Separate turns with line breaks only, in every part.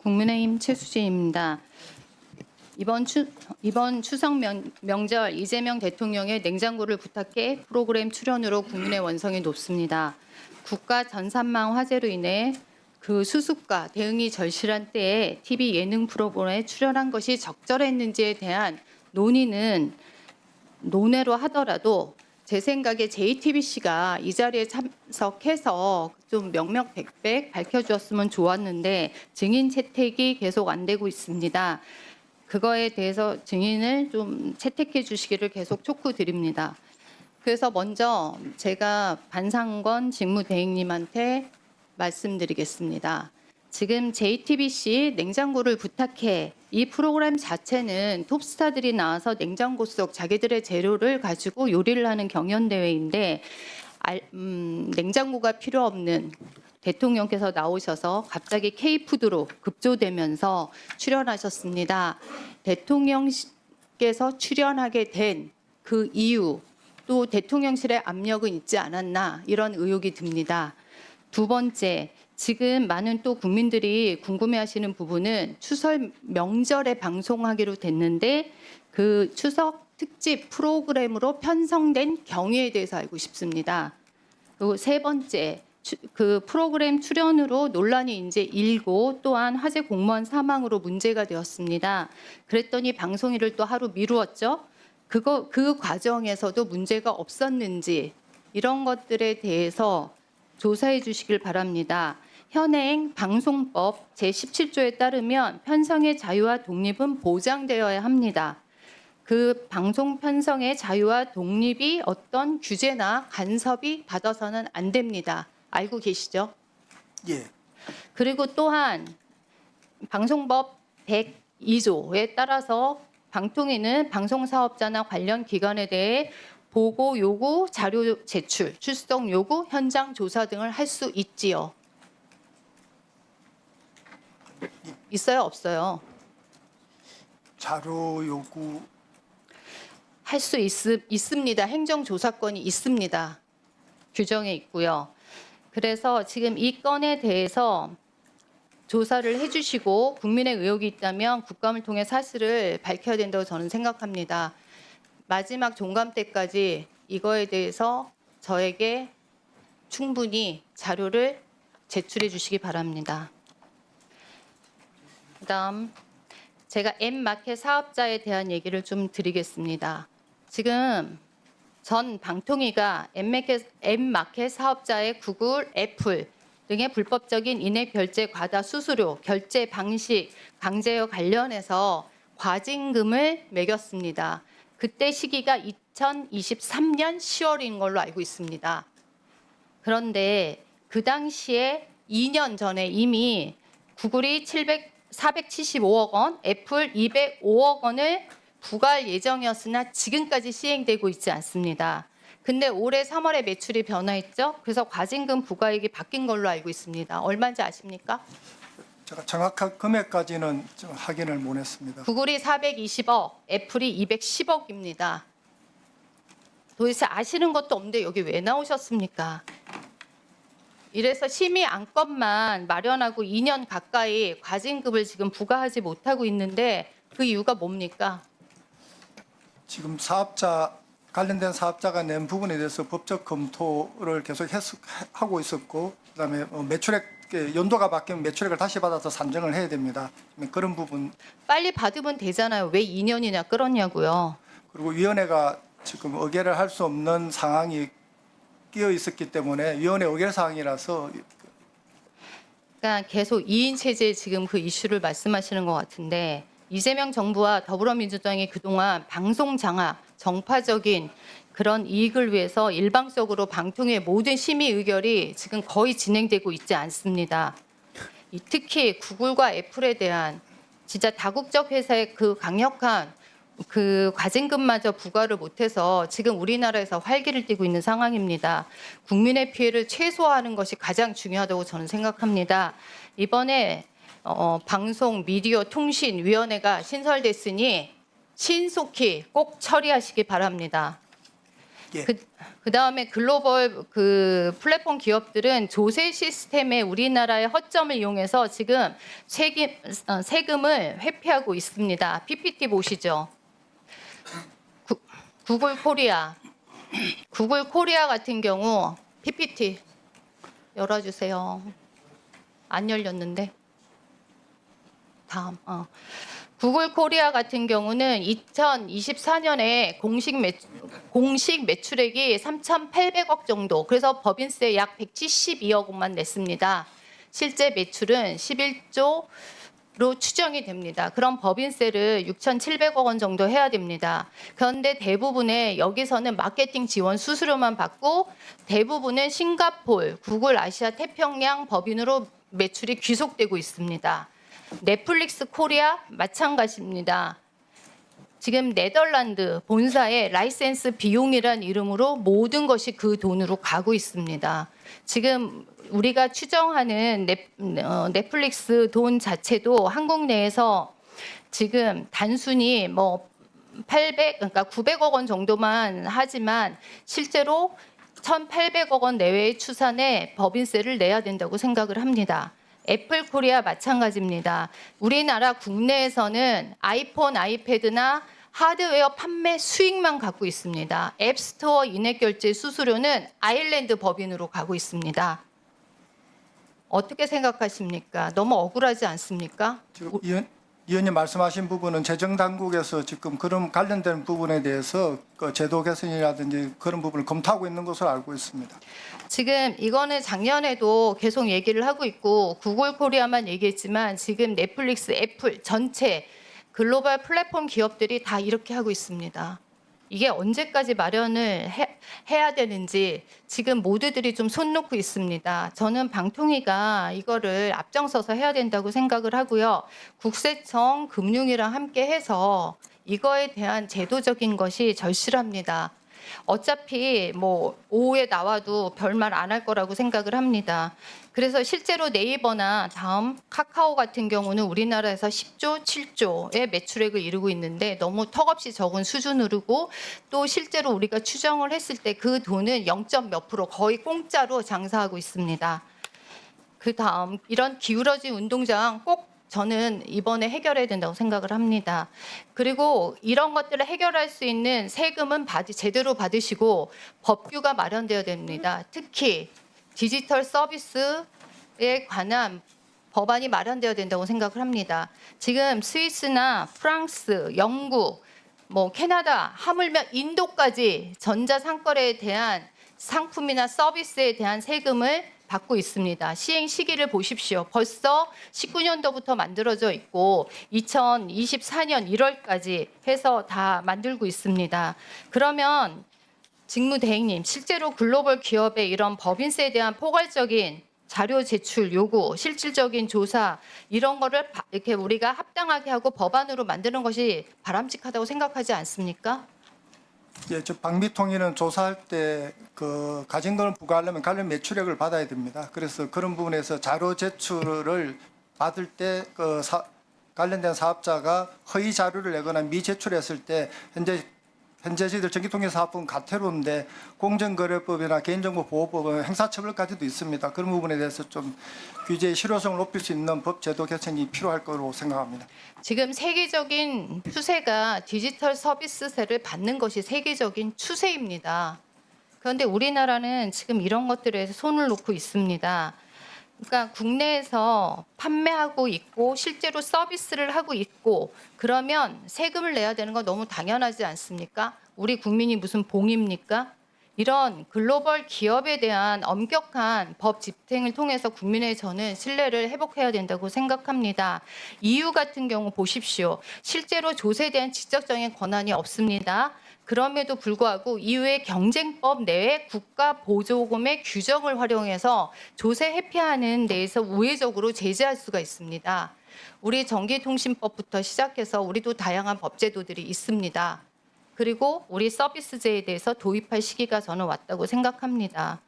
국민의힘 최수진입니다. 이번 추석 명절 이재명 대통령의 냉장고를 부탁해 프로그램 출연으로 국민의 원성이 높습니다. 국가 전산망 화재로 인해 그 수습과 대응이 절실한 때에 TV 예능 프로그램에 출연한 것이 적절했는지에 대한 논의는 논외로 하더라도 제 생각에 JTBC가 이 자리에 참석해서 좀 명명백백 밝혀주었으면 좋았는데 증인 채택이 계속 안 되고 있습니다. 그거에 대해서 증인을 좀 채택해 주시기를 계속 촉구드립니다. 그래서 먼저 제가 반상권 직무대행님한테 말씀드리겠습니다. 지금 JTBC 냉장고를 부탁해 이 프로그램 자체는 톱스타들이 나와서 냉장고 속 자기들의 재료를 가지고 요리를 하는 경연대회인데 냉장고가 필요 없는 대통령께서 나오셔서 갑자기 K푸드로 급조되면서 출연하셨습니다. 대통령께서 출연하게 된 그 이유 또 대통령실의 압력은 있지 않았나 이런 의혹이 듭니다. 두 번째, 지금 많은 또 국민들이 궁금해하시는 부분은 추석 명절에 방송하기로 됐는데 그 추석 특집 프로그램으로 편성된 경위에 대해서 알고 싶습니다. 그리고 세 번째, 그 프로그램 출연으로 논란이 이제 일고 또한 화재 공무원 사망으로 문제가 되었습니다. 그랬더니 방송일을 또 하루 미루었죠. 그 과정에서도 문제가 없었는지 이런 것들에 대해서 조사해 주시길 바랍니다. 현행 방송법 제17조에 따르면 편성의 자유와 독립은 보장되어야 합니다. 그 방송 편성의 자유와 독립이 어떤 규제나 간섭이 받아서는 안 됩니다. 알고 계시죠?
예.
그리고 또한 방송법 102조에 따라서 방통위는 방송사업자나 관련 기관에 대해 보고 요구, 자료 제출, 출석 요구, 현장 조사 등을 할 수 있지요. 있어요, 없어요?
자료 요구
할 수 있습니다. 행정조사권이 있습니다. 규정에 있고요. 그래서 지금 이 건에 대해서 조사를 해주시고 국민의 의혹이 있다면 국감을 통해 사실을 밝혀야 된다고 저는 생각합니다. 마지막 종감 때까지 이거에 대해서 저에게 충분히 자료를 제출해 주시기 바랍니다. 그다음 제가 M마켓 사업자에 대한 얘기를 좀 드리겠습니다. 지금 전 방통위가 M마켓 사업자의 구글, 애플 등의 불법적인 인앱 결제 과다 수수료, 결제 방식, 강제와 관련해서 과징금을 매겼습니다. 그때 시기가 2023년 10월인 걸로 알고 있습니다. 그런데 그 당시에 2년 전에 이미 구글이 475억 원, 애플 205억 원을 부과할 예정이었으나 지금까지 시행되고 있지 않습니다. 근데 올해 3월에 매출이 변화했죠. 그래서 과징금 부과액이 바뀐 걸로 알고 있습니다. 얼마인지 아십니까?
제가 정확한 금액까지는 좀 확인을 못 했습니다.
구글이 420억, 애플이 210억입니다. 도대체 아시는 것도 없는데 여기 왜 나오셨습니까? 이래서 심의 안건만 마련하고 2년 가까이 과징금을 지금 부과하지 못하고 있는데 그 이유가 뭡니까?
지금 관련된 사업자가 낸 부분에 대해서 법적 검토를 계속 하고 있었고, 그다음에 매출액 연도가 바뀌면 매출액을 다시 받아서 산정을 해야 됩니다. 그런 부분.
빨리 받으면 되잖아요. 왜 2년이나 끌었냐고요.
그리고 위원회가 지금 의결을 할 수 없는 상황이 끼어 있었기 때문에 위원회 의결 사항이라서.
그러니까 계속 2인 체제 지금 그 이슈를 말씀하시는 것 같은데 이재명 정부와 더불어민주당이 그동안 방송 장악, 정파적인 그런 이익을 위해서 일방적으로 방통위의 모든 심의 의결이 지금 거의 진행되고 있지 않습니다. 특히 구글과 애플에 대한 진짜 다국적 회사의 그 강력한 그 과징금마저 부과를 못해서 지금 우리나라에서 활기를 띠고 있는 상황입니다. 국민의 피해를 최소화하는 것이 가장 중요하다고 저는 생각합니다. 이번에 방송 미디어 통신위원회가 신설됐으니 신속히 꼭 처리하시기 바랍니다.
예.
그다음에 글로벌 그 플랫폼 기업들은 조세 시스템에 우리나라의 허점을 이용해서 지금 세금을 회피하고 있습니다. PPT 보시죠. 구글 코리아 같은 경우 PPT 열어주세요. 안 열렸는데. 다음. 구글 코리아 같은 경우는 2024년에 공식 매출액이 3,800억 정도. 그래서 법인세 약 172억 원만 냈습니다. 실제 매출은 11조로 추정이 됩니다. 그럼 법인세를 6,700억 원 정도 해야 됩니다. 그런데 대부분의 여기서는 마케팅 지원 수수료만 받고 대부분은 싱가포르, 구글 아시아 태평양 법인으로 매출이 귀속되고 있습니다. 넷플릭스 코리아 마찬가지입니다. 지금 네덜란드 본사의 라이센스 비용이란 이름으로 모든 것이 그 돈으로 가고 있습니다. 지금 우리가 추정하는 넷플릭스 돈 자체도 한국 내에서 지금 단순히 뭐 그러니까 900억 원 정도만 하지만 실제로 1,800억 원 내외의 추산에 법인세를 내야 된다고 생각을 합니다. 애플 코리아 마찬가지입니다. 우리나라 국내에서는 아이폰, 아이패드나 하드웨어 판매 수익만 갖고 있습니다. 앱스토어 인앱 결제 수수료는 아일랜드 법인으로 가고 있습니다. 어떻게 생각하십니까? 너무 억울하지 않습니까?
지금 의원님 말씀하신 부분은 재정당국에서 지금 그런 관련된 부분에 대해서 그 제도 개선이라든지 그런 부분을 검토하고 있는 것으로 알고 있습니다.
지금 이거는 작년에도 계속 얘기를 하고 있고 구글 코리아만 얘기했지만 지금 넷플릭스, 애플 전체 글로벌 플랫폼 기업들이 다 이렇게 하고 있습니다. 이게 언제까지 마련을 해야 되는지 지금 모두들이 좀 손 놓고 있습니다. 저는 방통위가 이거를 앞장서서 해야 된다고 생각을 하고요. 국세청, 금융이랑 함께 해서 이거에 대한 제도적인 것이 절실합니다. 어차피 뭐 오후에 나와도 별말 안 할 거라고 생각을 합니다. 그래서 실제로 네이버나 다음 카카오 같은 경우는 우리나라에서 10조, 7조의 매출액을 이루고 있는데 너무 턱없이 적은 수준으로고 또 실제로 우리가 추정을 했을 때 그 돈은 0.몇 프로 거의 공짜로 장사하고 있습니다. 그 다음 이런 기울어진 운동장 꼭 저는 이번에 해결해야 된다고 생각을 합니다. 그리고 이런 것들을 해결할 수 있는 세금은 제대로 받으시고 법규가 마련되어야 됩니다. 특히 디지털 서비스에 관한 법안이 마련되어야 된다고 생각을 합니다. 지금 스위스나 프랑스, 영국, 뭐 캐나다, 하물며 인도까지 전자상거래에 대한 상품이나 서비스에 대한 세금을 받고 있습니다. 시행 시기를 보십시오. 벌써 19년도부터 만들어져 있고 2024년 1월까지 해서 다 만들고 있습니다. 그러면 직무대행님, 실제로 글로벌 기업의 이런 법인세에 대한 포괄적인 자료 제출 요구, 실질적인 조사 이런 거를 이렇게 우리가 합당하게 하고 법안으로 만드는 것이 바람직하다고 생각하지 않습니까?
예, 저 방미통위는 조사할 때 그 가진금을 부과하려면 관련 매출액을 받아야 됩니다. 그래서 그런 부분에서 자료 제출을 받을 때 그 관련된 사업자가 허위 자료를 내거나 미제출했을 때 현재 저희들 전기통신사업법은 가태료인데 공정거래법이나 개인정보보호법은 행사처벌까지도 있습니다. 그런 부분에 대해서 좀 규제의 실효성을 높일 수 있는 법 제도 개선이 필요할 거로 생각합니다.
지금 세계적인 추세가 디지털 서비스세를 받는 것이 세계적인 추세입니다. 그런데 우리나라는 지금 이런 것들에 손을 놓고 있습니다. 그러니까 국내에서 판매하고 있고 실제로 서비스를 하고 있고 그러면 세금을 내야 되는 건 너무 당연하지 않습니까? 우리 국민이 무슨 봉입니까? 이런 글로벌 기업에 대한 엄격한 법 집행을 통해서 국민의 저는 신뢰를 회복해야 된다고 생각합니다. EU 같은 경우 보십시오. 실제로 조세에 대한 직접적인 권한이 없습니다. 그럼에도 불구하고 EU의 경쟁법 내에 국가 보조금의 규정을 활용해서 조세 회피하는 데에서 우회적으로 제재할 수가 있습니다. 우리 전기통신법부터 시작해서 우리도 다양한 법제도들이 있습니다. 그리고 우리 서비스제에 대해서 도입할 시기가 저는 왔다고 생각합니다.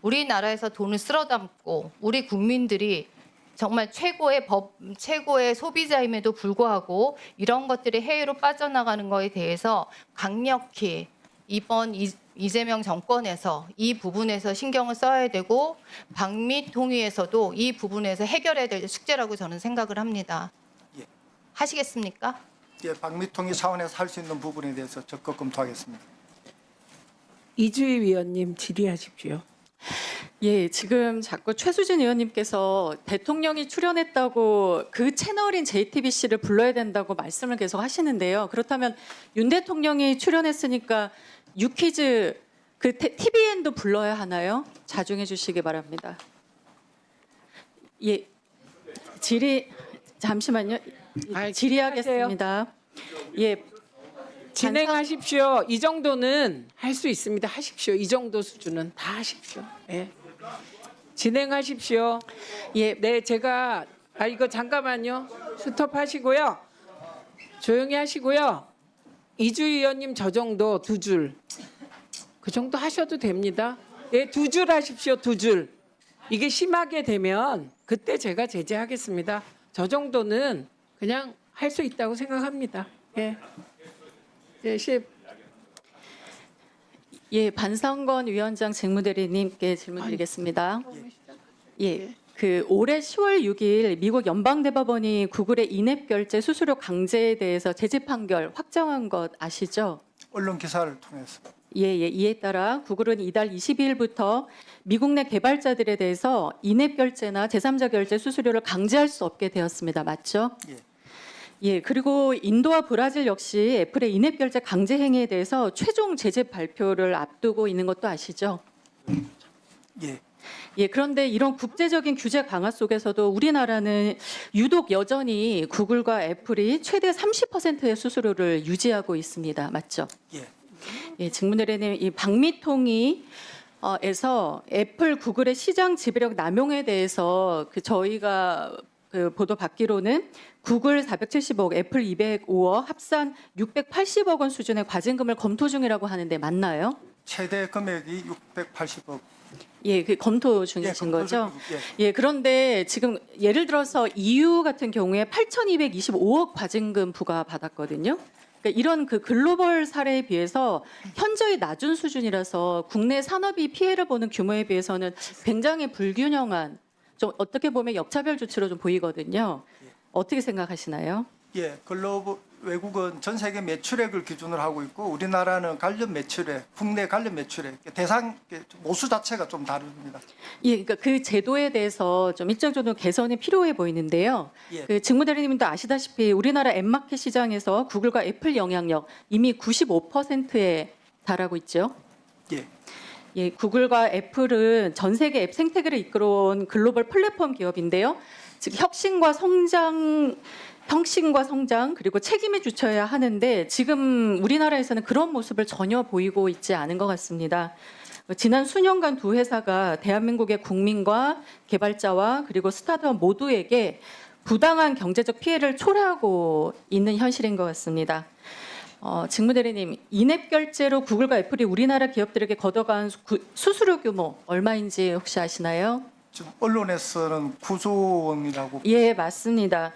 우리나라에서 돈을 쓸어 담고 우리 국민들이 정말 최고의 소비자임에도 불구하고 이런 것들이 해외로 빠져나가는 것에 대해서 강력히 이번 이재명 정권에서 이 부분에서 신경을 써야 되고 방미통위에서도 이 부분에서 해결해야 될 숙제라고 저는 생각을 합니다.
예.
하시겠습니까?
예, 방미통위 차원에서 할 수 있는 부분에 대해서 적극 검토하겠습니다.
이주희 위원님 질의하십시오.
예, 지금 자꾸 최수진 의원님께서 대통령이 출연했다고 그 채널인 JTBC를 불러야 된다고 말씀을 계속 하시는데요. 그렇다면 윤 대통령이 출연했으니까 유퀴즈 그 TVN도 불러야 하나요? 자중해 주시기 바랍니다. 예, 잠시만요. 질의하겠습니다. 예,
진행하십시오. 이 정도는 할 수 있습니다. 하십시오. 이 정도 수준은 다 하십시오. 예. 진행하십시오.
예,
네, 제가 이거 잠깐만요. 스톱하시고요. 조용히 하시고요. 이주희 의원님 저 정도 두 줄. 그 정도 하셔도 됩니다. 예, 두 줄 하십시오. 두 줄. 이게 심하게 되면 그때 제가 제재하겠습니다. 저 정도는 그냥 할 수 있다고 생각합니다. 예. 예, 10.
예, 반상권 위원장 직무대리님께 질문드리겠습니다. 예, 그 올해 10월 6일 미국 연방대법원이 구글의 인앱 결제 수수료 강제에 대해서 재재 판결 확정한 것 아시죠?
언론 기사를 통해서.
예, 이에 따라 구글은 이달 22일부터 미국 내 개발자들에 대해서 인앱 결제나 제3자 결제 수수료를 강제할 수 없게 되었습니다. 맞죠?
예.
예, 그리고 인도와 브라질 역시 애플의 인앱 결제 강제 행위에 대해서 최종 제재 발표를 앞두고 있는 것도 아시죠?
예.
예, 그런데 이런 국제적인 규제 강화 속에서도 우리나라는 유독 여전히 구글과 애플이 최대 30%의 수수료를 유지하고 있습니다. 맞죠?
예.
예, 직무대리님, 이 방미통위에서 애플, 구글의 시장 지배력 남용에 대해서 저희가 그 보도 받기로는 구글 470억, 애플 205억, 합산 680억 원 수준의 과징금을 검토 중이라고 하는데 맞나요?
최대 금액이 680억.
예, 그 검토 중이신
검토
거죠?
중,
예, 그런데 지금 예를 들어서 EU 같은 경우에 8,225억 과징금 부과 받았거든요. 그러니까 이런 그 글로벌 사례에 비해서 현저히 낮은 수준이라서 국내 산업이 피해를 보는 규모에 비해서는 굉장히 불균형한, 좀 어떻게 보면 역차별 조치로 좀 보이거든요. 어떻게 생각하시나요?
예, 글로벌 외국은 전 세계 매출액을 기준으로 하고 있고 우리나라는 관련 매출액, 국내 관련 매출액 대상 모수 자체가 좀 다릅니다.
예, 그러니까 그 제도에 대해서 좀 일정 정도 개선이 필요해 보이는데요.
예.
그 직무대리님도 아시다시피 우리나라 앱마켓 시장에서 구글과 애플 영향력 이미 95%에 달하고 있죠.
예.
예, 구글과 애플은 전 세계 앱 생태계를 이끌어온 글로벌 플랫폼 기업인데요. 즉 혁신과 성장 그리고 책임을 주쳐야 하는데 지금 우리나라에서는 그런 모습을 전혀 보이고 있지 않은 것 같습니다. 지난 수년간 두 회사가 대한민국의 국민과 개발자와 그리고 스타트업 모두에게 부당한 경제적 피해를 초래하고 있는 현실인 것 같습니다. 직무대리님, 인앱 결제로 구글과 애플이 우리나라 기업들에게 걷어간 수수료 규모 얼마인지 혹시 아시나요?
지금 언론에서는 9조 원이라고.
예, 맞습니다.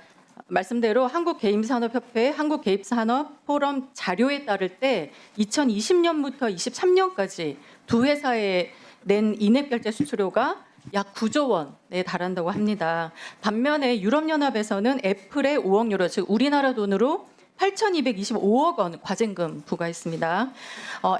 말씀대로 한국게임산업협회, 한국게임산업포럼 자료에 따를 때 2020년부터 23년까지 두 회사에 낸 인앱 결제 수수료가 약 9조 원에 달한다고 합니다. 반면에 유럽연합에서는 애플에 5억 유로, 즉 우리나라 돈으로 8,225억 원 과징금 부과했습니다.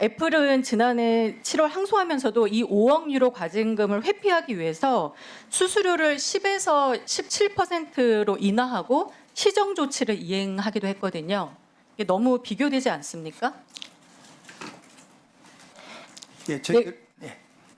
애플은 지난해 7월 항소하면서도 이 5억 유로 과징금을 회피하기 위해서 수수료를 10에서 17%로 인하하고 시정 조치를 이행하기도 했거든요. 이게 너무 비교되지 않습니까?
예, 저희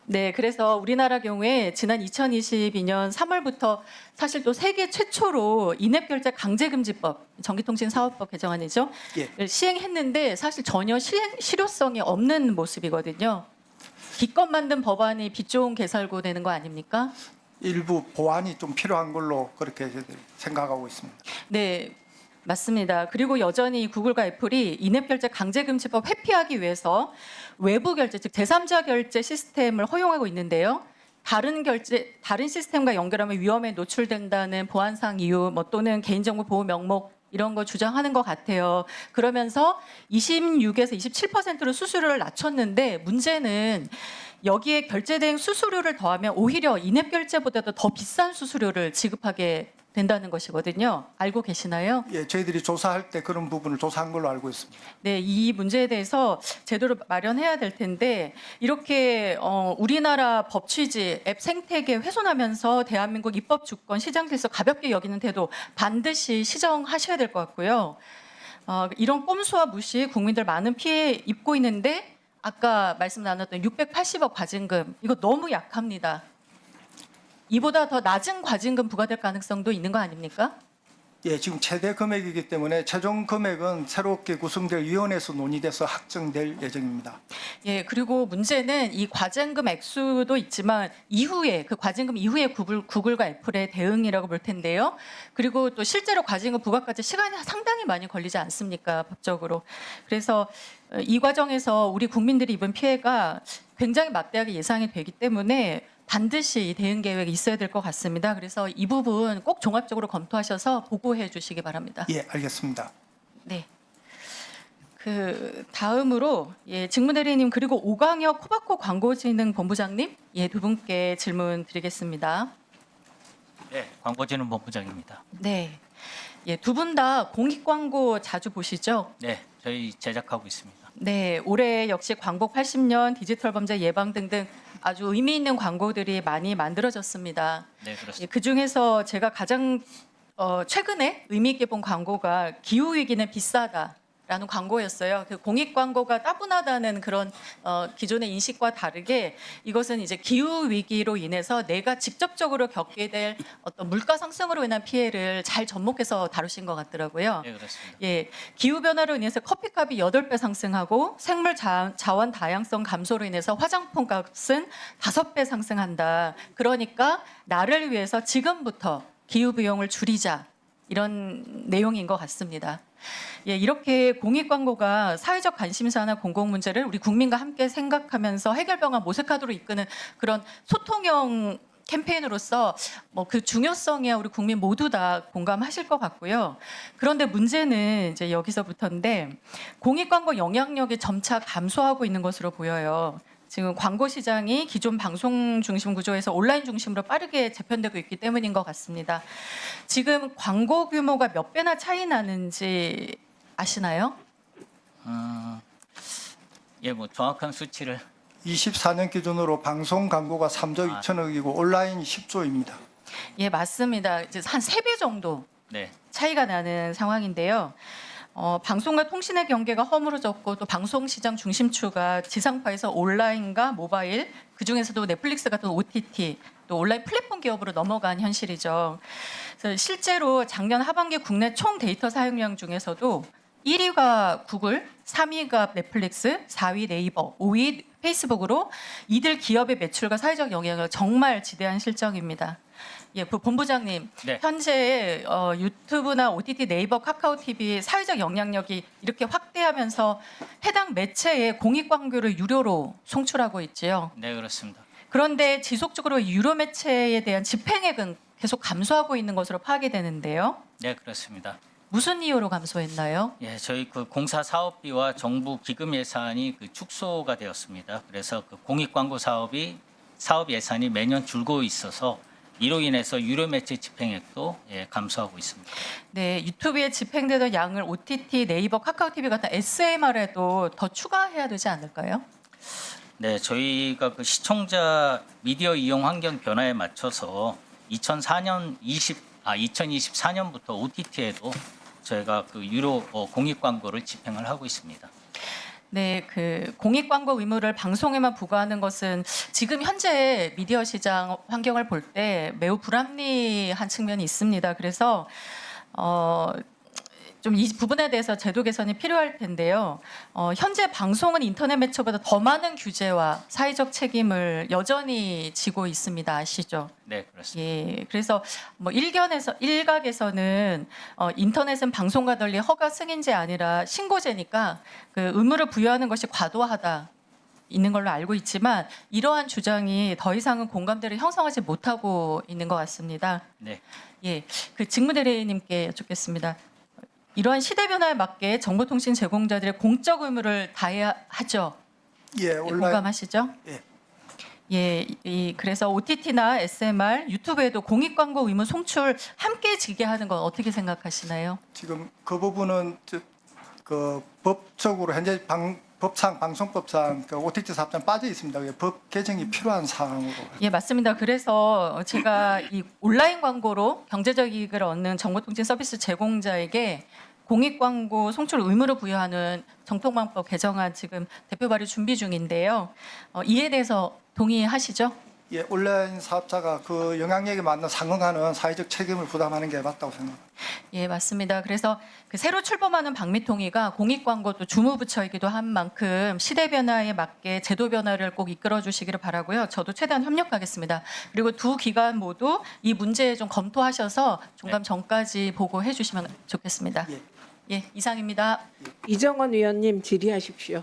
네, 그래서 우리나라 경우에 지난 2022년 3월부터 사실 또 세계 최초로 인앱 결제 강제금지법, 전기통신사업법 개정안이죠.
예.
시행했는데 사실 전혀 실효성이 없는 모습이거든요. 기껏 만든 법안이 빛 좋은 개살구 되는 거 아닙니까?
일부 보완이 좀 필요한 걸로 그렇게 저희들이 생각하고 있습니다.
네, 맞습니다. 그리고 여전히 구글과 애플이 인앱 결제 강제금지법 회피하기 위해서 외부 결제, 즉 제3자 결제 시스템을 허용하고 있는데요. 다른 시스템과 연결하면 위험에 노출된다는 보안상 이유, 뭐 또는 개인정보 보호 명목 이런 거 주장하는 것 같아요. 그러면서 26에서 27%로 수수료를 낮췄는데 문제는 여기에 결제 대행 수수료를 더하면 오히려 인앱 결제보다도 더 비싼 수수료를 지급하게 된다는 것이거든요. 알고 계시나요?
예, 저희들이 조사할 때 그런 부분을 조사한 걸로 알고 있습니다.
네, 이 문제에 대해서 제대로 마련해야 될 텐데 이렇게 우리나라 법 취지, 앱 생태계 훼손하면서 대한민국 입법 주권, 시장 질서 가볍게 여기는 태도 반드시 시정하셔야 될 것 같고요. 이런 꼼수와 무시 국민들 많은 피해 입고 있는데 아까 말씀 나눴던 680억 과징금 이거 너무 약합니다. 이보다 더 낮은 과징금 부과될 가능성도 있는 거 아닙니까?
예, 지금 최대 금액이기 때문에 최종 금액은 새롭게 구성될 위원회에서 논의돼서 확정될 예정입니다.
예, 그리고 문제는 이 과징금 액수도 있지만 이후에 그 과징금 이후에 구글과 애플의 대응이라고 볼 텐데요. 그리고 또 실제로 과징금 부과까지 시간이 상당히 많이 걸리지 않습니까? 법적으로. 그래서 이 과정에서 우리 국민들이 입은 피해가 굉장히 막대하게 예상이 되기 때문에 반드시 대응 계획이 있어야 될 것 같습니다. 그래서 이 부분 꼭 종합적으로 검토하셔서 보고해 주시기 바랍니다.
예, 알겠습니다.
네. 그 다음으로 직무대리님 그리고 오광혁 코바코 광고진흥본부장님 두 분께 질문 드리겠습니다.
네, 광고진흥본부장입니다.
네. 두 분 다 공익 광고 자주 보시죠?
네, 저희 제작하고 있습니다.
네, 올해 역시 광복 80년, 디지털 범죄 예방 등등 아주 의미 있는 광고들이 많이 만들어졌습니다.
네, 그렇습니다.
그 중에서 제가 가장 최근에 의미 있게 본 광고가 기후 위기는 비싸다라는 광고였어요. 그 공익 광고가 따분하다는 그런 기존의 인식과 다르게 이것은 이제 기후 위기로 인해서 내가 직접적으로 겪게 될 어떤 물가 상승으로 인한 피해를 잘 접목해서 다루신 것 같더라고요.
네, 그렇습니다.
예, 기후 변화로 인해서 커피값이 8배 상승하고 생물 자원 다양성 감소로 인해서 화장품 값은 5배 상승한다. 그러니까 나를 위해서 지금부터 기후 비용을 줄이자. 이런 내용인 것 같습니다. 예, 이렇게 공익 광고가 사회적 관심사나 공공 문제를 우리 국민과 함께 생각하면서 해결 방안 모색하도록 이끄는 그런 소통형 캠페인으로서 뭐 그 중요성에 우리 국민 모두 다 공감하실 것 같고요. 그런데 문제는 이제 여기서부터인데 공익 광고 영향력이 점차 감소하고 있는 것으로 보여요. 지금 광고 시장이 기존 방송 중심 구조에서 온라인 중심으로 빠르게 재편되고 있기 때문인 것 같습니다. 지금 광고 규모가 몇 배나 차이 나는지 아시나요?
예, 뭐 정확한 수치를
24년 기준으로 방송 광고가 3조 2천억이고 온라인 10조입니다.
예, 맞습니다. 이제 한 3배 정도
네,
차이가 나는 상황인데요. 방송과 통신의 경계가 허물어졌고 또 방송 시장 중심추가 지상파에서 온라인과 모바일, 그중에서도 넷플릭스 같은 OTT 또 온라인 플랫폼 기업으로 넘어간 현실이죠. 그래서 실제로 작년 하반기 국내 총 데이터 사용량 중에서도 1위가 구글, 3위가 넷플릭스, 4위 네이버, 5위 페이스북으로 이들 기업의 매출과 사회적 영향을 정말 지대한 실정입니다. 예, 본부장님,
네.
현재 유튜브나 OTT, 네이버, 카카오 TV 사회적 영향력이 이렇게 확대하면서 해당 매체에 공익 광고를 유료로 송출하고 있지요.
네, 그렇습니다.
그런데 지속적으로 유료 매체에 대한 집행액은 계속 감소하고 있는 것으로 파악이 되는데요.
네, 그렇습니다.
무슨 이유로 감소했나요?
예, 저희 그 공사 사업비와 정부 기금 예산이 그 축소가 되었습니다. 그래서 그 공익 광고 사업 예산이 매년 줄고 있어서 이로 인해서 유료 매체 집행액도 감소하고 있습니다.
네, 유튜브에 집행되던 양을 OTT, 네이버, 카카오 TV 같은 SMR에도 더 추가해야 되지 않을까요?
네, 저희가 그 시청자 미디어 이용 환경 변화에 맞춰서 2024년부터 OTT에도 저희가 그 유료 공익 광고를 집행을 하고 있습니다.
네, 그 공익 광고 의무를 방송에만 부과하는 것은 지금 현재 미디어 시장 환경을 볼 때 매우 불합리한 측면이 있습니다. 그래서 좀 이 부분에 대해서 제도 개선이 필요할 텐데요. 현재 방송은 인터넷 매체보다 더 많은 규제와 사회적 책임을 여전히 지고 있습니다. 아시죠?
네, 그렇습니다.
예, 그래서 뭐 일각에서는 인터넷은 방송과 달리 허가 승인제 아니라 신고제니까 그 의무를 부여하는 것이 과도하다. 있는 걸로 알고 있지만 이러한 주장이 더 이상은 공감대를 형성하지 못하고 있는 것 같습니다.
네.
예, 그 직무대리인님께 여쭙겠습니다. 이러한 시대 변화에 맞게 정보통신 제공자들의 공적 의무를 다해야 하죠.
예, 온라인
공감하시죠?
예.
예, 그래서 OTT나 SMR, 유튜브에도 공익 광고 의무 송출 함께 지게 하는 건 어떻게 생각하시나요?
지금 그 부분은 그 법적으로 현재 법상 방송법상 그 OTT 사업자는 빠져 있습니다. 그게 법 개정이 필요한 사항으로.
예, 맞습니다. 그래서 제가 이 온라인 광고로 경제적 이익을 얻는 정보통신 서비스 제공자에게 공익 광고 송출 의무를 부여하는 정통방법 개정안 지금 대표 발의 준비 중인데요. 이에 대해서 동의하시죠?
예, 온라인 사업자가 그 영향력에 맞는 상응하는 사회적 책임을 부담하는 게 맞다고 생각합니다.
예, 맞습니다. 그래서 그 새로 출범하는 방미통위가 공익 광고도 주무부처이기도 한 만큼 시대 변화에 맞게 제도 변화를 꼭 이끌어 주시기를 바라고요. 저도 최대한 협력하겠습니다. 그리고 두 기관 모두 이 문제 좀 검토하셔서 종감 전까지 보고해 주시면 좋겠습니다.
예.
예, 이상입니다.
이정원 위원님 질의하십시오.